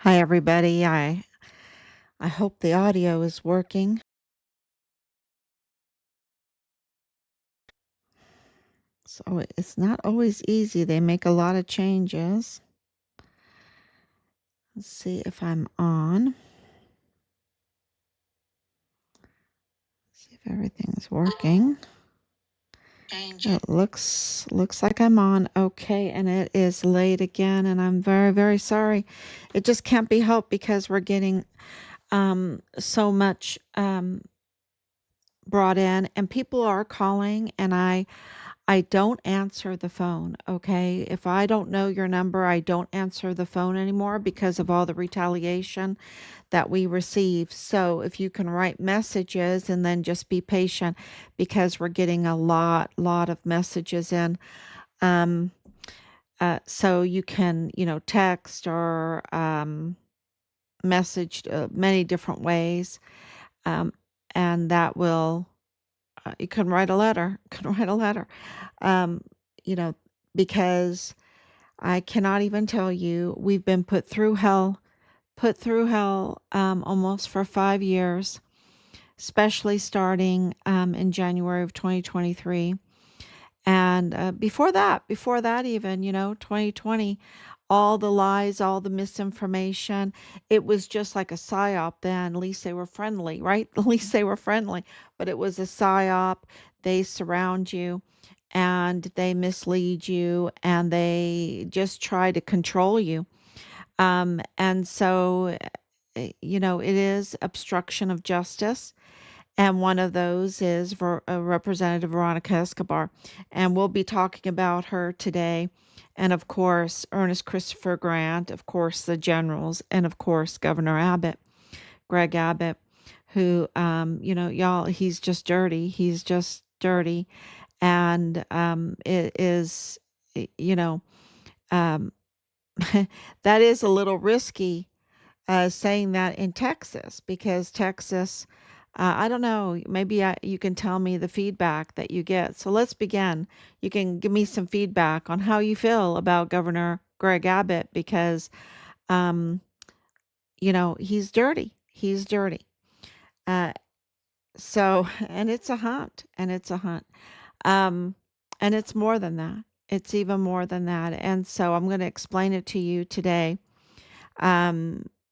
Hi, everybody. I hope the audio is working. So it's not always easy. They make a lot of changes. Let's see if I'm on. See if everything's working. It looks like I'm on. Okay, and it is late again, and I'm very, very sorry. It just can't be helped because we're getting so much brought in, and people are calling, and I don't answer the phone, okay? If I don't know your number, I don't answer the phone anymore because of all the retaliation that we receive. So if you can write messages and then just be patient because we're getting a lot of messages in. Um, so you can, text or message many different ways. Um, and that will you can write a letter, can write a letter, um, you know, because I cannot even tell you, we've been put through hell almost for 5 years, especially starting in January of 2023. And before that, even, 2020, all the lies, all the misinformation, it was just like a psyop then. At least they were friendly, right? At least they were friendly, but it was a psyop. They surround you and they mislead you and they just try to control you. And so, it is obstruction of justice. And one of those is Representative Veronica Escobar. And we'll be talking about her today. And of course, Ernest Christopher Grant, of course, the generals, and of course, Governor Abbott, Greg Abbott, who, y'all, he's just dirty. He's just dirty. And it is, you know, um, that is a little risky saying that in Texas because Texas, I don't know, maybe you can tell me the feedback that you get. So let's begin. You can give me some feedback on how you feel about Governor Greg Abbott because, um, he's dirty. He's dirty. Uh, and it's a hunt, and it's a hunt. Um, and it's more than that. It's even more than that. And so I'm going to explain it to you today.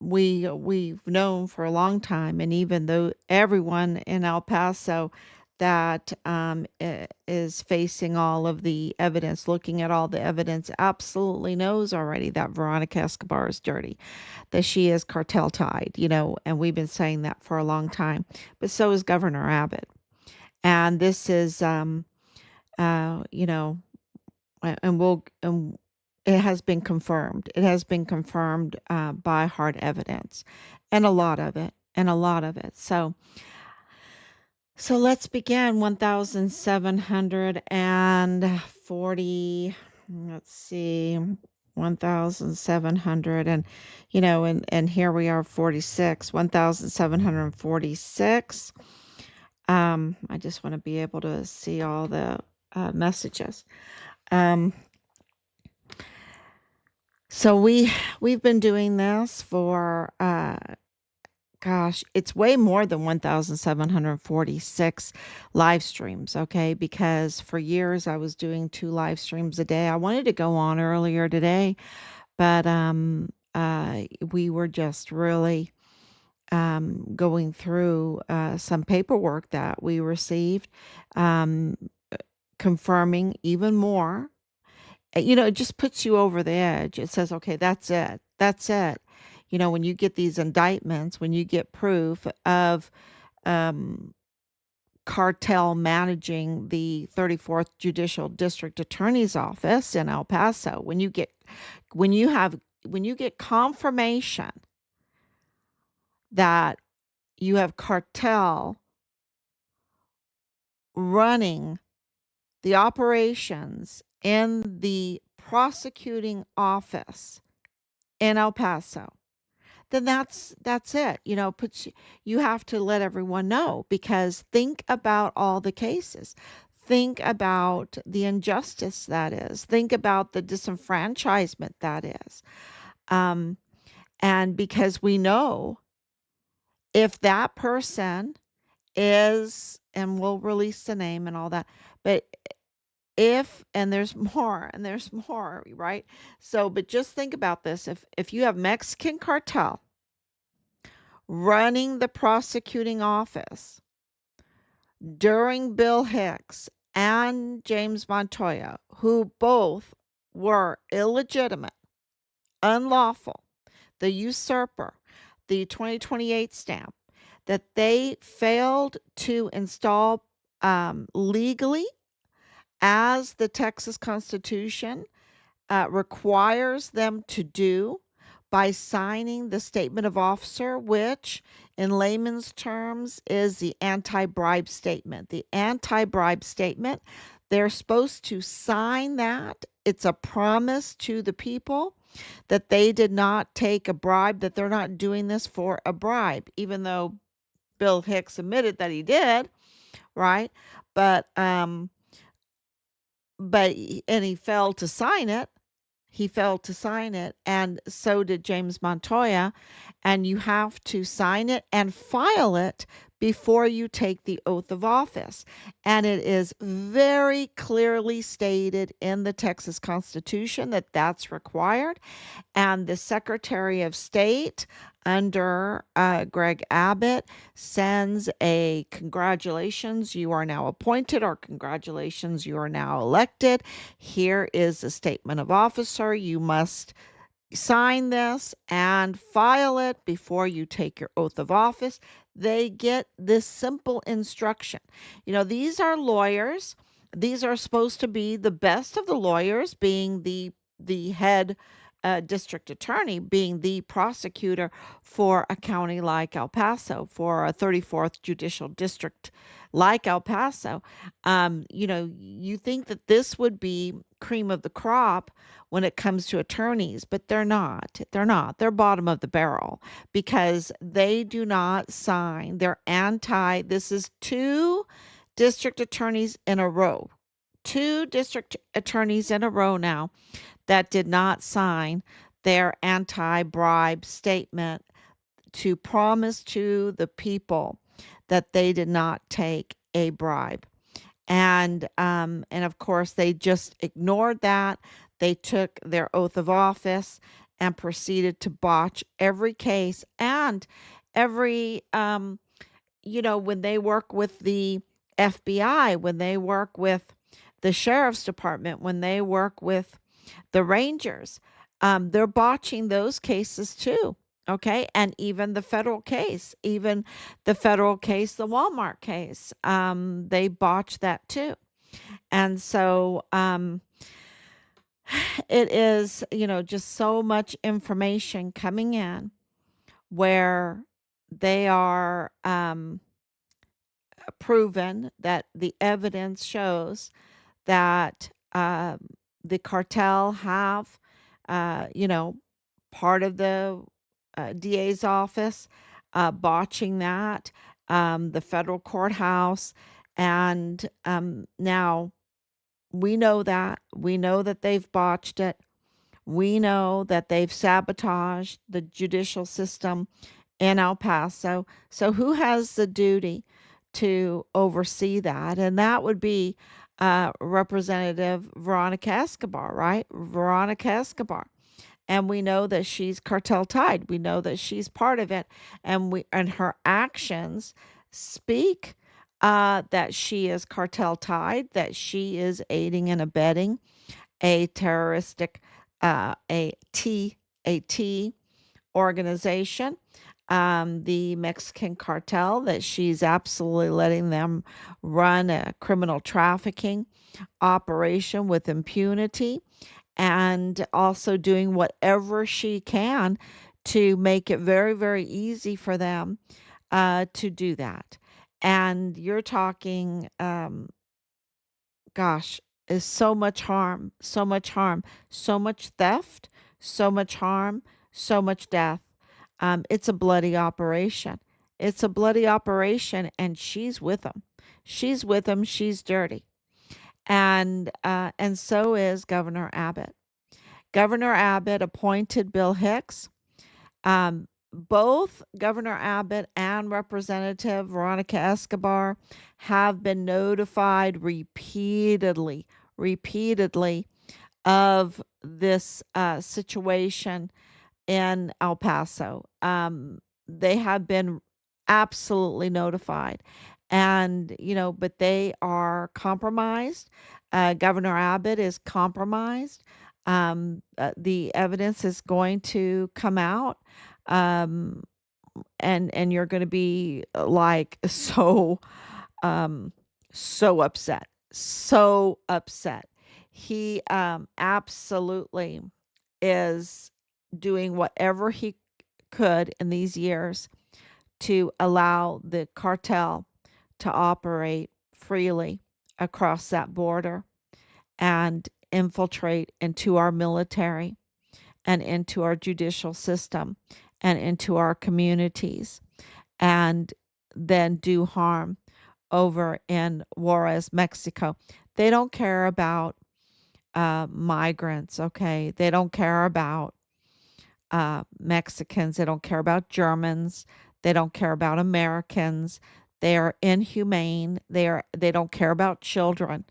We've known for a long time, and even though everyone in El Paso that is facing all of the evidence, looking at all the evidence, absolutely knows already that Veronica Escobar is dirty, that she is cartel-tied, and we've been saying that for a long time. But so is Governor Abbott, and this is, uh, you know, and it has been confirmed. It has been confirmed by hard evidence, and a lot of it, and a lot of it. So let's begin. 1,740. Let's see, 1,700, and here we are, 46, 1,746. I just want to be able to see all the messages. Um, So we've been doing this for gosh, it's way more than 1,746 live streams, okay? Because for years I was doing 2 live streams a day. I wanted to go on earlier today, but we were just really going through some paperwork that we received, um, confirming even more. It just puts you over the edge. It says, okay, that's it. That's it. When you get these indictments, when you get proof of um, cartel managing the 34th Judicial District Attorney's Office in El Paso, when you get confirmation that you have cartel running the operations in the prosecuting office in El Paso, then that's it. You have to let everyone know because think about all the cases. Think about the injustice that is. Think about the disenfranchisement that is. Um, And because we know if that person is, and we'll release the name and all that, but if, and there's more, and there's more, right? So, but just think about this. If you have Mexican cartel running the prosecuting office during Bill Hicks and James Montoya, who both were illegitimate, unlawful, the usurper, the 2028 stamp, that they failed to install legally, as the Texas Constitution requires them to do, by signing the statement of officer, which in layman's terms is the anti-bribe statement. The anti-bribe statement, they're supposed to sign that. It's a promise to the people that they did not take a bribe, that they're not doing this for a bribe, even though Bill Hicks admitted that he did, right? But and he failed to sign it. He failed to sign it, and so did James Montoya. And you have to sign it and file it before you take the oath of office. And it is very clearly stated in the Texas Constitution that that's required. And the Secretary of State under Greg Abbott sends a congratulations, you are now appointed, or congratulations, you are now elected. Here is a statement of officer. You must sign this and file it before you take your oath of office. They get this simple instruction. These are lawyers. These are supposed to be the best of the lawyers, being the head district attorney, being the prosecutor for a county like El Paso, for a 34th judicial district like El Paso. You think that this would be cream of the crop when it comes to attorneys, but they're not. They're not. They're bottom of the barrel because they do not sign. They're anti. This is two district attorneys in a row. Two district attorneys in a row now that did not sign their anti-bribe statement to promise to the people that they did not take a bribe. And of course, they just ignored that. They took their oath of office and proceeded to botch every case and every, when they work with the FBI, when they work with the sheriff's department, when they work with the Rangers, they're botching those cases too. Okay. And even the federal case, the Walmart case, they botched that too. And so it is, just so much information coming in where they are proven that the evidence shows that the cartel have, part of the DA's office botching that, the federal courthouse. And now we know that. We know that they've botched it. We know that they've sabotaged the judicial system in El Paso. So, who has the duty to oversee that? And that would be Representative Veronica Escobar, right? Veronica Escobar. And we know that she's cartel-tied. We know that she's part of it, and her actions speak that she is cartel-tied, that she is aiding and abetting a terroristic, a T organization, the Mexican cartel, that she's absolutely letting them run a criminal trafficking operation with impunity, and also doing whatever she can to make it very, very easy for them to do that. And you're talking, gosh, is so much harm, so much harm, so much theft, so much harm, so much death. It's a bloody operation. It's a bloody operation, and she's with them. She's with them. She's dirty, and so is Governor Abbott. Governor Abbott appointed Bill Hicks Both Governor Abbott and Representative Veronica Escobar have been notified repeatedly of this situation in El Paso. They have been absolutely notified. And, but they are compromised. Governor Abbott is compromised. The evidence is going to come out. Um, and you're going to be like um so upset, so upset. He absolutely is doing whatever he could in these years to allow the cartel to operate freely across that border and infiltrate into our military and into our judicial system and into our communities, and then do harm over in Juarez, Mexico. They don't care about migrants, okay? They don't care about Mexicans. They don't care about Germans. They don't care about Americans. They are inhumane. They don't care about children.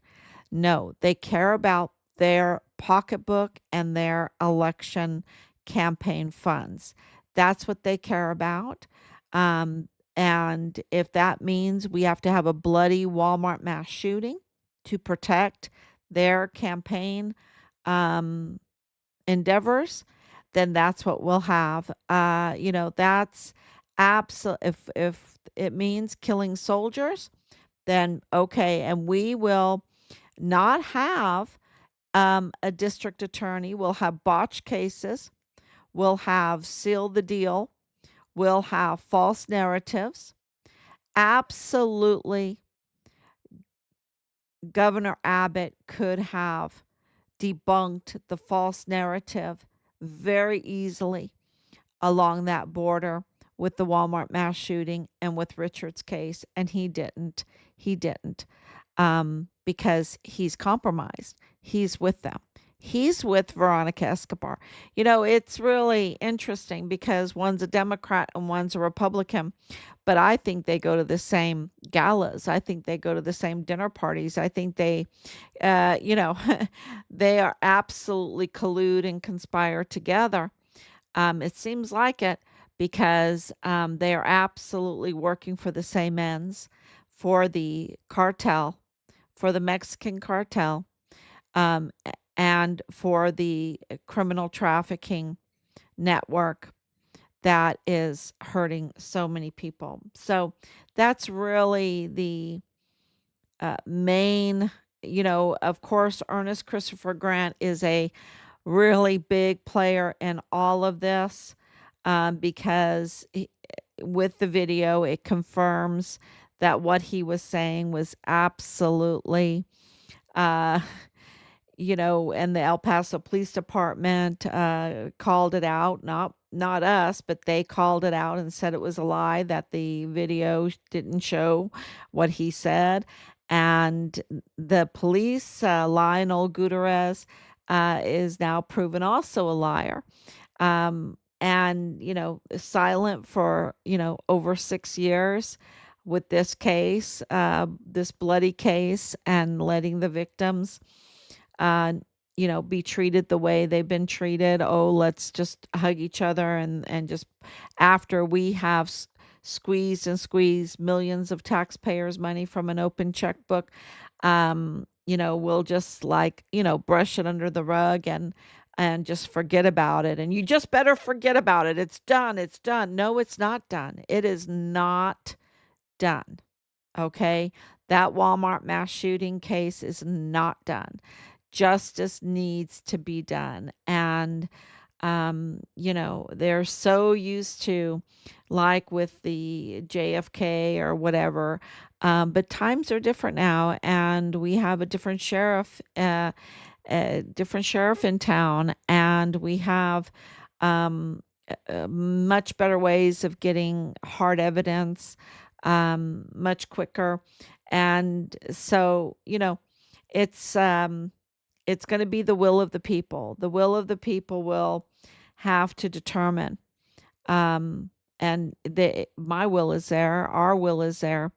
No, they care about their pocketbook and their election campaign funds. That's what they care about. Um, and if that means we have to have a bloody Walmart mass shooting to protect their campaign um, endeavors, then that's what we'll have. That's absolute. If it means killing soldiers, then okay, and we will not have a district attorney. We'll have botched cases. We'll have seal the deal. We'll have false narratives. Absolutely, Governor Abbott could have debunked the false narrative very easily along that border with the Walmart mass shooting and with Richard's case, and he didn't. He didn't, because he's compromised. He's with them. He's with Veronica Escobar. It's really interesting because one's a Democrat and one's a Republican, but I think they go to the same galas. I think they go to the same dinner parties. I think they, they are absolutely collude and conspire together. It seems like it because they are absolutely working for the same ends, for the cartel, for the Mexican cartel, and for the criminal trafficking network that is hurting so many people. So that's really the main, of course, Ernest Christopher Grant is a really big player in all of this, because with the video, it confirms that what he was saying was absolutely, uh, and the El Paso Police Department called it out, not us, but they called it out and said it was a lie, that the video didn't show what he said. And the police, Lionel Gutierrez, is now proven also a liar. And, silent for, over 6 years with this case, this bloody case, and letting the victims, uh, be treated the way they've been treated. Oh, let's just hug each other, and just after we have squeezed and squeezed millions of taxpayers' money from an open checkbook, we'll just, like, brush it under the rug and just forget about it. And you just better forget about it. It's done. It's done. No, it's not done. It is not done. Okay? That Walmart mass shooting case is not done. Justice needs to be done. And, they're so used to, like with the JFK or whatever, but times are different now, and we have a different sheriff in town, and we have much better ways of getting hard evidence, much quicker. And so, it's it's going to be the will of the people. The will of the people will have to determine Um, and my will is there, our will is there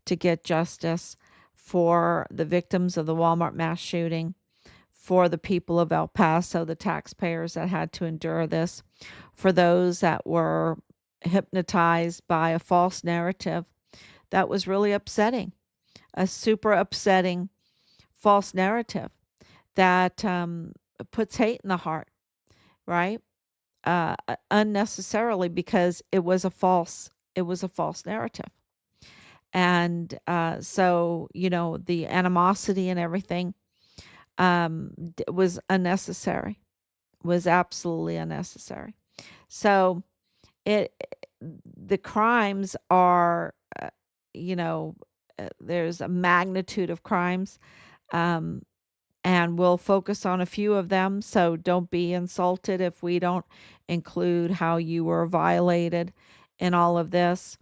to get justice for the victims of the Walmart mass shooting, for the people of El Paso, the taxpayers that had to endure this, for those that were hypnotized by a false narrative that was really upsetting, a super upsetting false narrative that puts hate in the heart, right? Unnecessarily, because it was a false narrative. And so, the animosity and everything was unnecessary, was absolutely unnecessary. So it the crimes are, you know, there's a magnitude of crimes, um, and we'll focus on a few of them. So don't be insulted if we don't include how you were violated in all of this,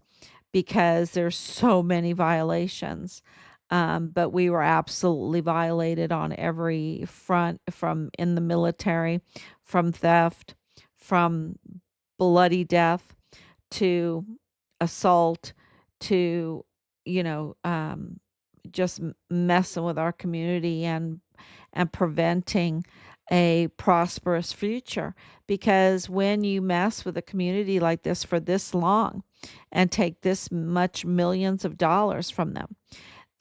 because there's so many violations. But we were absolutely violated on every front, from in the military, from theft, from bloody death, to assault, to, you know, just messing with our community and preventing a prosperous future. Because when you mess with a community like this for this long and take this much millions of dollars from them,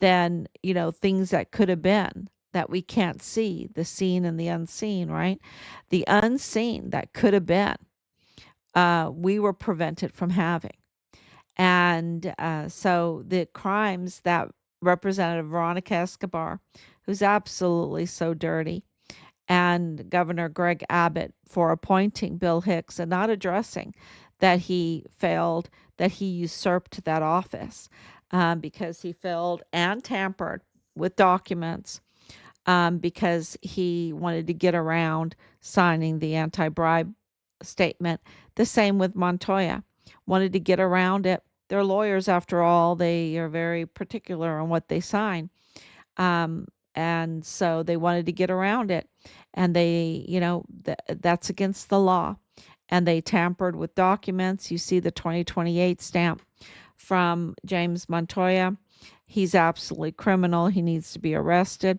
then, things that could have been that we can't see, the seen and the unseen, right? The unseen that could have been, we were prevented from having. And so the crimes that Representative Veronica Escobar, who's absolutely so dirty, and Governor Greg Abbott for appointing Bill Hicks and not addressing that he failed, that he usurped that office, because he failed and tampered with documents, because he wanted to get around signing the anti bribe statement. The same with Montoya, wanted to get around it. They're lawyers, after all, they are very particular on what they sign. Um, and so they wanted to get around it. And that's against the law. And they tampered with documents. You see the 2028 stamp from James Montoya. He's absolutely criminal. He needs to be arrested.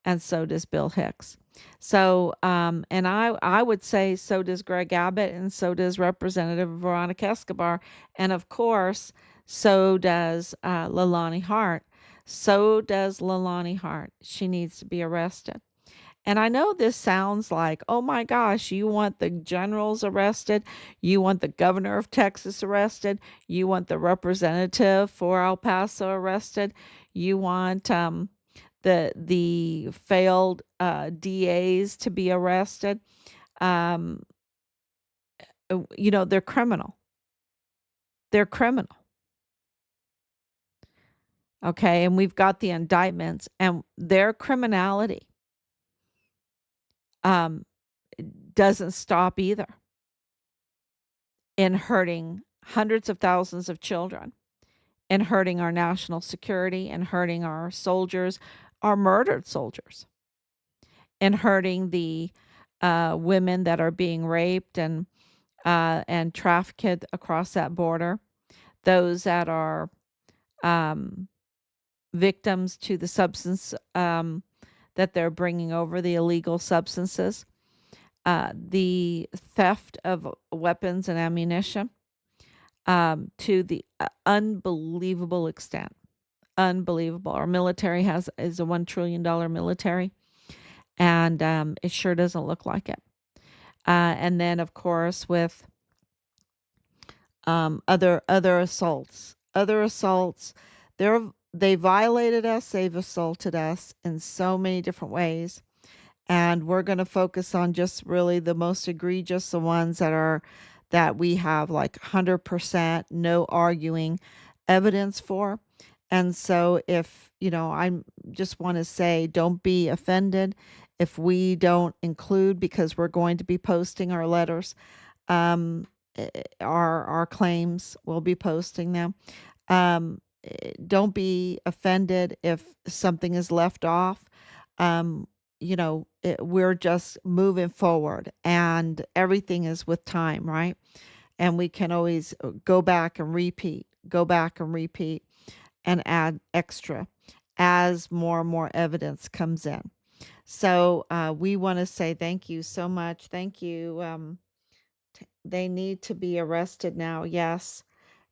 And so does Bill Hicks. So, and I would say so does Greg Abbott, and so does Representative Veronica Escobar. And of course, so does Leilani Hart. So does Leilani Hart. She needs to be arrested. And I know this sounds like, oh my gosh, you want the generals arrested, you want the governor of Texas arrested, you want the representative for El Paso arrested, you want the failed DAs to be arrested. Um, they're criminal. They're criminal. Okay, and we've got the indictments, and their criminality um, doesn't stop either in hurting hundreds of thousands of children, in hurting our national security, and hurting our soldiers, our murdered soldiers, and hurting the women that are being raped and trafficked across that border, those that are um, victims to the substance that they're bringing over, the illegal substances, the theft of weapons and ammunition, to the unbelievable extent. Unbelievable. Our military is a $1 trillion military, and it sure doesn't look like it. And then, of course, with other assaults, they violated us. They've assaulted us in so many different ways, and we're going to focus on just really the most egregious, the ones that we have like 100% no arguing evidence for. And so, if I just want to say, don't be offended if we don't include, because we're going to be posting our letters, um our claims, we'll be posting them. Don't be offended if something is left off. We're just moving forward, and everything is with time, right? and we can always go back and repeat, and add extra as more and more evidence comes in. So we want to say thank you so much. Thank you. They need to be arrested now. Yes,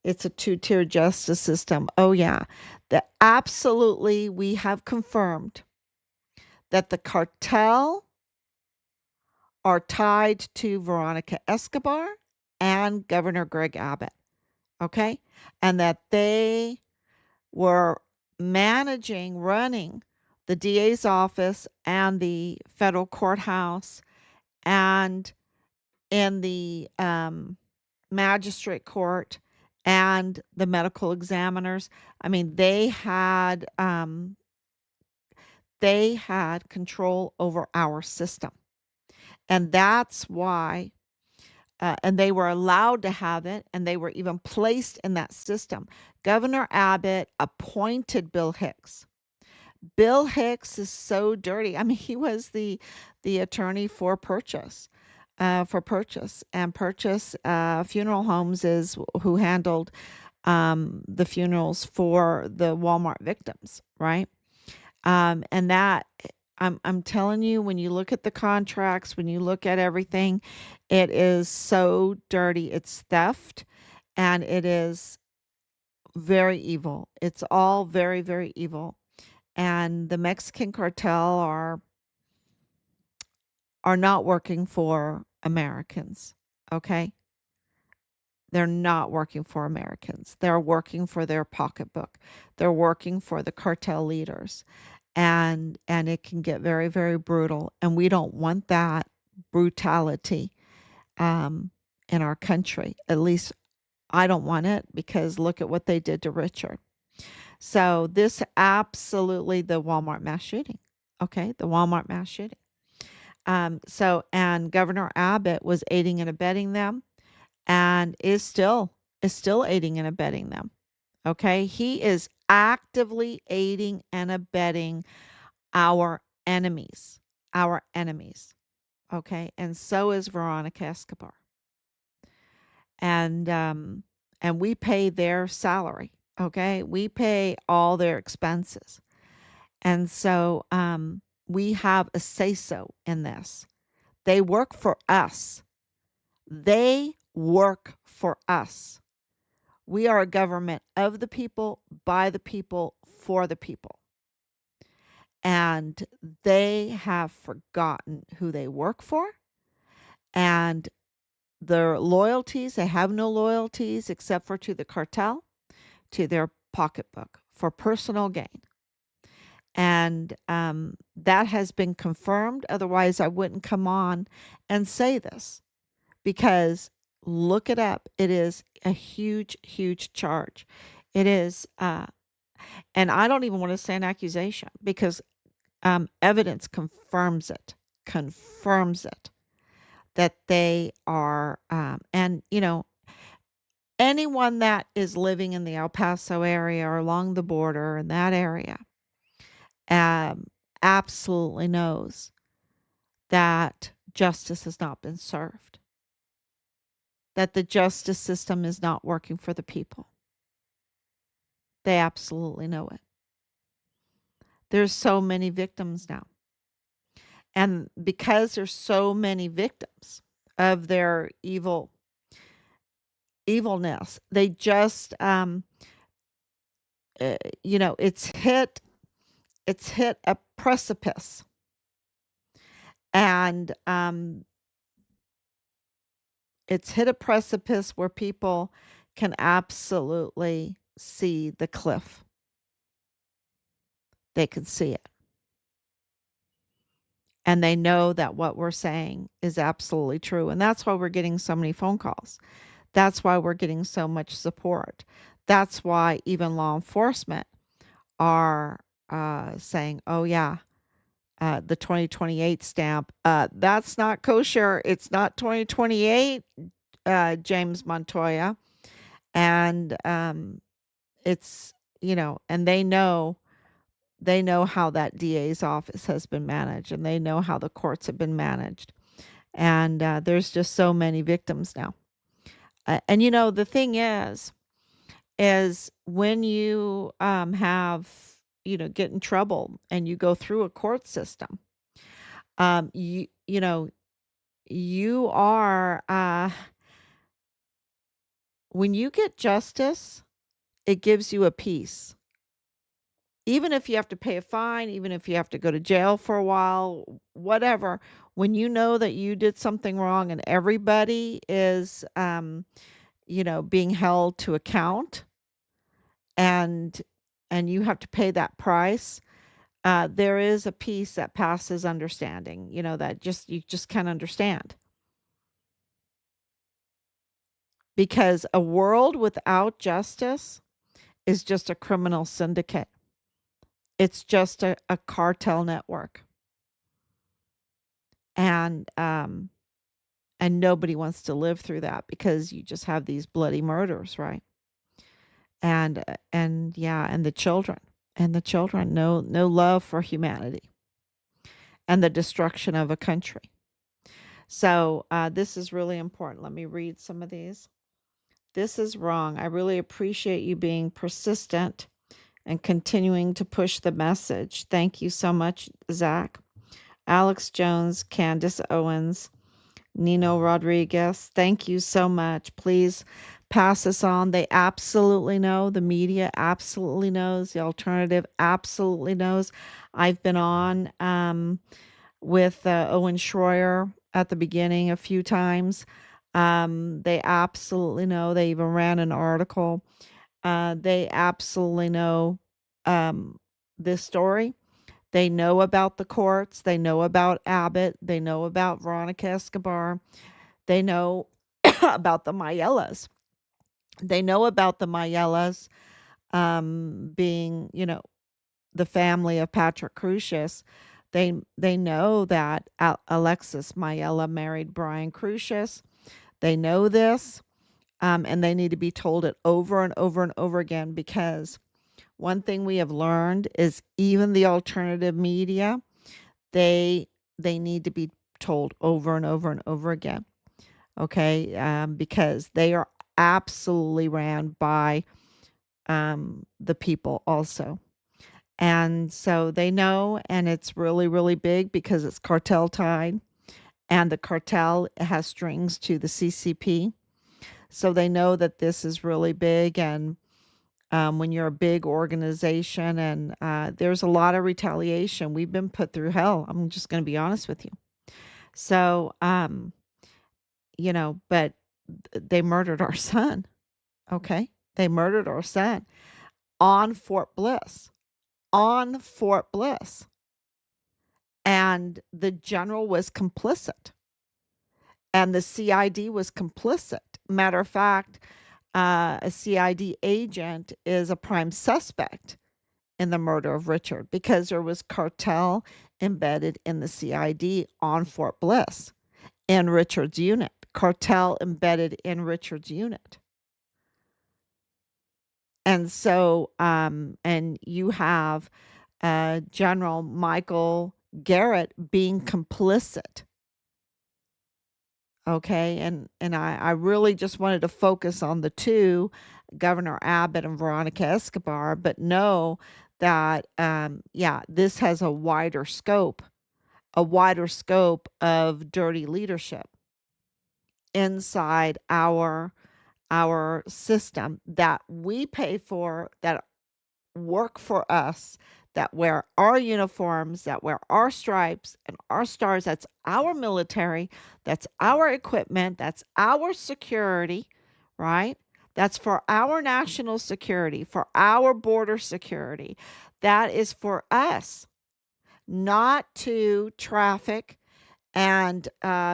it's a two-tier justice system. Oh yeah, absolutely. We have confirmed that the cartel are tied to Veronica Escobar and Governor Greg Abbott. Okay, and that they were running the DA's office and the federal courthouse and in the magistrate court and the medical examiners. I mean, they had control over our system, and that's why. And they were allowed to have it, and they were even placed in that system. Governor Abbott appointed Bill Hicks. Bill Hicks is so dirty. I mean, he was the attorney for Purchase, and Purchase Funeral Homes is who handled the funerals for the Walmart victims, right? And that I'm telling you, when you look at the contracts, when you look at everything, it is so dirty. It's theft, and it is very evil. It's all very, very evil. And the Mexican cartel are not working for Americans. Okay? They're not working for Americans. They're working for their pocketbook. They're working for the cartel leaders. And it can get very, very brutal. And we don't want that brutality in our country. At least I don't want it, because look at what they did to Richard. So this absolutely the Walmart mass shooting. Okay, the Walmart mass shooting. And Governor Abbott was aiding and abetting them, and is still aiding and abetting them. Okay, he is actively aiding and abetting our enemies, our enemies. Okay, and so is Veronica Escobar, and we pay their salary. Okay, we pay all their expenses, and so we have a say so in this. They work for us. They work for us. We are a government of the people, by the people, for the people. And they have forgotten who they work for and their loyalties. They have no loyalties except for to the cartel, to their pocketbook for personal gain. And that has been confirmed. Otherwise, I wouldn't come on and say this, because look it up. It is a huge, huge charge. It is, and I don't even want to say an accusation, because evidence confirms it, that they are, and anyone that is living in the El Paso area or along the border in that area, um, absolutely knows that justice has not been served, that the justice system is not working for the people. They absolutely know it. There's so many victims now. And because there's so many victims of their evilness, they just it's hit a precipice. And it's hit a precipice where people can absolutely see the cliff. They can see it. And they know that what we're saying is absolutely true. And that's why we're getting so many phone calls. That's why we're getting so much support. That's why even law enforcement are saying, oh, yeah, the 2028 stamp, that's not kosher. It's not 2028, James Montoya. And it's, and they know how that DA's office has been managed, and they know how the courts have been managed. And there's just so many victims now. And the thing is when you have, get in trouble and you go through a court system, you know, you are, when you get justice, it gives you a peace. Even if you have to pay a fine, even if you have to go to jail for a while, whatever, when you know that you did something wrong and everybody is, being held to account, and you have to pay that price, there is a peace that passes understanding, that just you just can't understand. Because a world without justice is just a criminal syndicate. It's just a cartel network. And nobody wants to live through that because you just have these bloody murders, right? And yeah, and the children, no love for humanity, and the destruction of a country. So this is really important. Let me read some of these. This is wrong. I really appreciate you being persistent and continuing to push the message. Thank you so much, Zach. Alex Jones, Candace Owens, Nino Rodriguez, thank you so much. Please pass this on. They absolutely know. The media absolutely knows. The alternative absolutely knows. I've been on with Owen Schroyer at the beginning a few times. They absolutely know. They even ran an article. They absolutely know this story. They know about the courts. They know about Abbott. They know about Veronica Escobar. They know about the Mayellas. They know about the Mayellas being, the family of Patrick Crusius. They know that Alexis Mayella married Brian Crusius. They know this, and they need to be told it over and over and over again, because one thing we have learned is even the alternative media, they they need to be told over and over and over again. Okay, because they are absolutely ran by the people also. And so they know, and it's really, really big because it's cartel-tied, and the cartel has strings to the CCP. So they know that this is really big. And when you're a big organization, and there's a lot of retaliation, we've been put through hell. I'm just going to be honest with you. So, but they murdered our son. Okay. They murdered our son on Fort Bliss. On Fort Bliss. And the general was complicit, and the CID was complicit. Matter of fact, a CID agent is a prime suspect in the murder of Richard because there was cartel embedded in the CID on Fort Bliss in Richard's unit. Cartel embedded in Richard's unit. And so, and you have General Michael Garrett being complicit. Okay, and I really just wanted to focus on the two, Governor Abbott and Veronica Escobar, but know that yeah, this has a wider scope of dirty leadership inside our system that we pay for, that work for us, that wear our uniforms, that wear our stripes and our stars. That's our military. That's our equipment. That's our security, right? That's for our national security, for our border security. That is for us, not to traffic and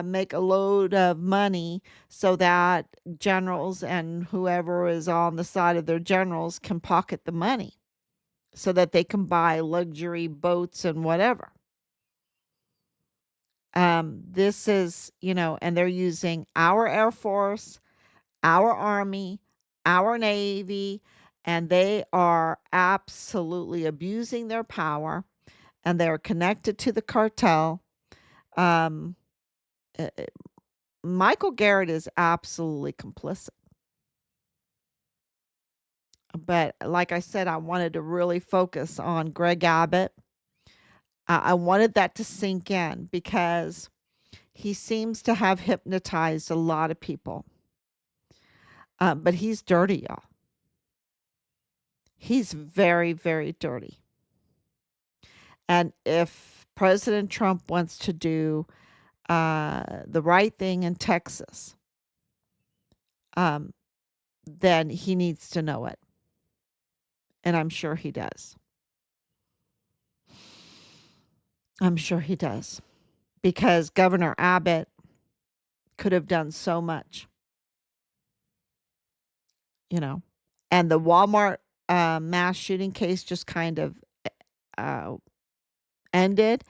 make a load of money so that generals and whoever is on the side of their generals can pocket the money so that they can buy luxury boats and whatever. This is, and they're using our Air Force, our Army, our Navy, and they are absolutely abusing their power, and they're connected to the cartel. Um, uh, Michael Garrett is absolutely complicit. But like I said, I wanted to really focus on Greg Abbott. I wanted that to sink in because he seems to have hypnotized a lot of people. But he's dirty, y'all. He's very, very dirty. And if President Trump wants to do the right thing in Texas, um, then he needs to know it. And I'm sure he does. I'm sure he does. Because Governor Abbott could have done so much, you know. And the Walmart mass shooting case just kind of uh, ended.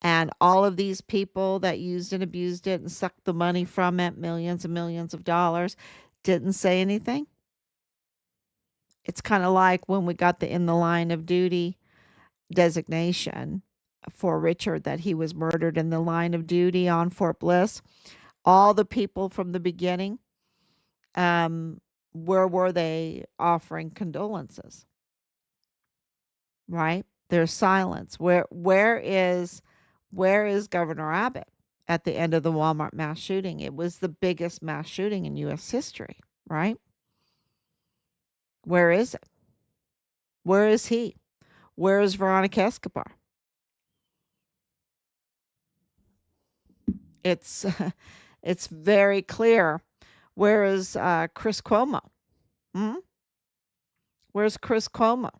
And all of these people that used and abused it and sucked the money from it, millions and millions of dollars, didn't say anything. It's kind of like when we got the in the line of duty designation for Richard, that he was murdered in the line of duty on Fort Bliss. All the people from the beginning, um, where were they offering condolences? Right? There's silence. Where is Governor Abbott at the end of the Walmart mass shooting? It was the biggest mass shooting in US history, right? Where is it? Where is he? Where is Veronica Escobar? It's it's very clear. Where is Chris Cuomo? Hmm? Where's Chris Cuomo?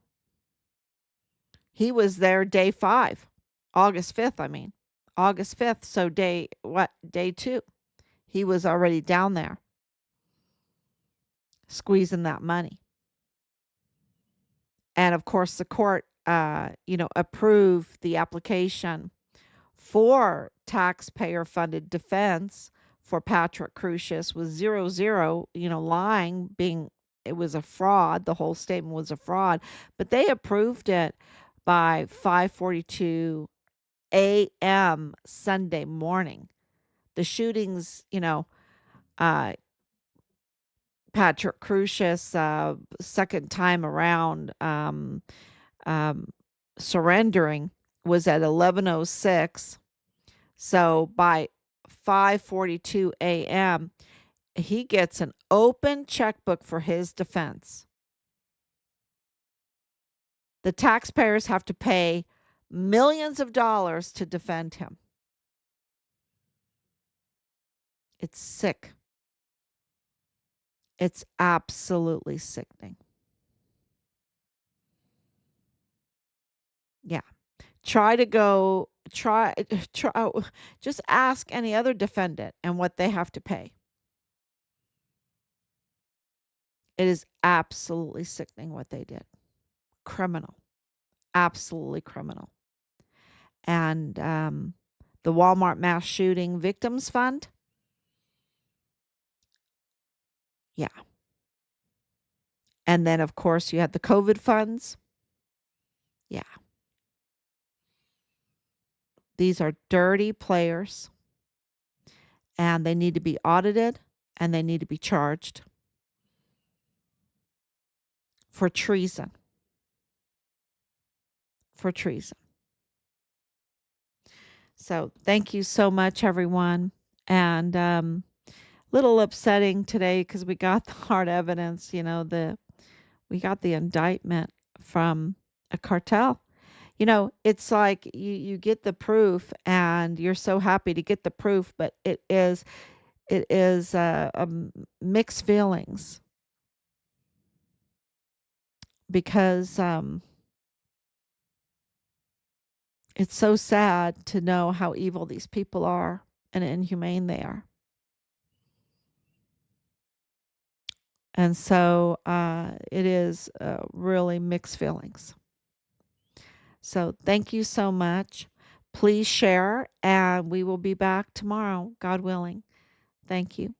He was there day 5, August 5th, I mean. August 5th, so day 2. He was already down there squeezing that money. And of course, the court, approved the application for taxpayer funded defense for Patrick Crusius with 0, lying, it was a fraud. The whole statement was a fraud, but they approved it by 5:42 a.m. Sunday morning. The shootings, uh, Patrick Crusius, second time around, um, surrendering was at 11:06. So by 5:42 a.m., he gets an open checkbook for his defense. The taxpayers have to pay millions of dollars to defend him. It's sick. It's absolutely sickening. Yeah. Try to go, try, just ask any other defendant and what they have to pay. It is absolutely sickening what they did. Criminal. Absolutely criminal. And the Walmart mass shooting victims fund. Yeah. And then, of course, you had the COVID funds. Yeah. These are dirty players, and they need to be audited, and they need to be charged for treason. For treason. So thank you so much, everyone. And little upsetting today because we got the hard evidence. We got the indictment from a cartel. It's like you get the proof and you're so happy to get the proof, but it is mixed feelings because it's so sad to know how evil these people are and inhumane they are. And so it is really mixed feelings. So thank you so much. Please share, and we will be back tomorrow, God willing. Thank you.